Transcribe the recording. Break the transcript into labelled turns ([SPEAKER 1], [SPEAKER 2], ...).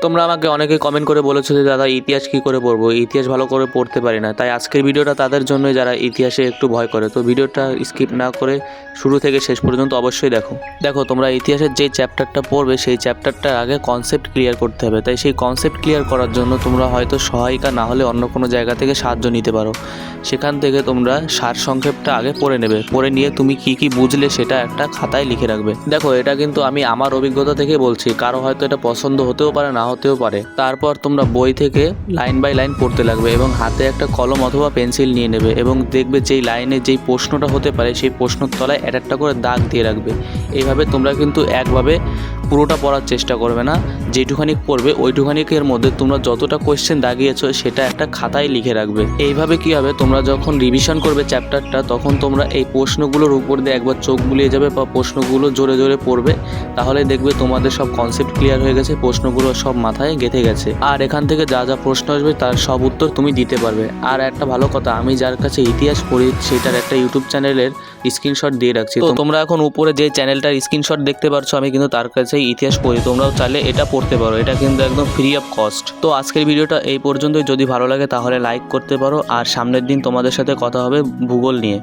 [SPEAKER 1] তোমরা আমাকে অনেকে কমেন্ট করে বলেছো যে দাদা ইতিহাস কী করে পড়বো, ইতিহাস ভালো করে পড়তে পারি না। তাই আজকের ভিডিওটা তাদের জন্যই যারা ইতিহাসে একটু ভয় করে। তো ভিডিওটা স্কিপ না করে শুরু থেকে শেষ পর্যন্ত অবশ্যই দেখো তোমরা ইতিহাসের যে চ্যাপ্টারটা পড়বে সেই চ্যাপ্টারটার আগে কনসেপ্ট ক্লিয়ার করতে হবে। তাই সেই কনসেপ্ট ক্লিয়ার করার জন্য তোমরা হয়তো সহায়িকা না হলে অন্য কোনো জায়গা থেকে সাহায্য নিতে পারো। সেখান থেকে তোমরা সারসংক্ষেপটা আগে পড়ে নেবে, পড়ে নিয়ে তুমি কি কি বুঝলে সেটা একটা খাতায় লিখে রাখবে। দেখো এটা কিন্তু আমি আমার অভিজ্ঞতা থেকে বলছি, কারো হয়তো এটা পছন্দ হতেও পারে না হতেও পারে। তারপর তোমরা বই থেকে লাইন বাই লাইন পড়তে লাগবে এবং হাতে একটা কলম অথবা পেন্সিল নিয়ে নেবে এবং দেখবে যেই লাইনে যেই প্রশ্নটা হতে পারে সেই প্রশ্নের তলায় একটা করে দাগ দিয়ে রাখবে। এইভাবে তোমরা কিন্তু একভাবে পুরোটা পড়ার চেষ্টা করবে না, যেটুখানি পড়বে ওইটুখানিকের মধ্যে তোমরা যতটা কোয়েশ্চেন দাগিয়েছো সেটা একটা খাতায় লিখে রাখবে। এইভাবে কী হবে, তোমরা যখন রিভিশন করবে চ্যাপ্টারটা তখন তোমরা এই প্রশ্নগুলোর উপর দিয়ে একবার চোখ বুলিয়ে যাবে বা প্রশ্নগুলো জোরে জোরে পড়বে। তাহলে দেখবে তোমাদের সব কনসেপ্ট ক্লিয়ার হয়ে গেছে, প্রশ্নগুলো সব মাথায় গেঁথে গেছে। আর এখান থেকে যা যা প্রশ্ন আসবে তার সব উত্তর তুমি দিতে পারবে। আর একটা ভালো কথা, আমি যার কাছে ইতিহাস পড়ি সেটার একটা ইউটিউব চ্যানেলের স্ক্রিনশট দিয়ে রাখছি। তো তোমরা এখন উপরে যে চ্যানেলটার স্ক্রিনশট দেখতে পাচ্ছ, আমি কিন্তু তার কাছে ইতিহাস পড়ি। তোমরাও চাইলে এটা পড়তে পারো, এটা কিন্তু একদম ফ্রি অফ কস্ট। তো আজকের ভিডিওটা এই পর্যন্তই। যদি ভালো লাগে তাহলে লাইক করতে পারো। আর সামনের দিন তোমাদের সাথে কথা হবে ভূগোল নিয়ে।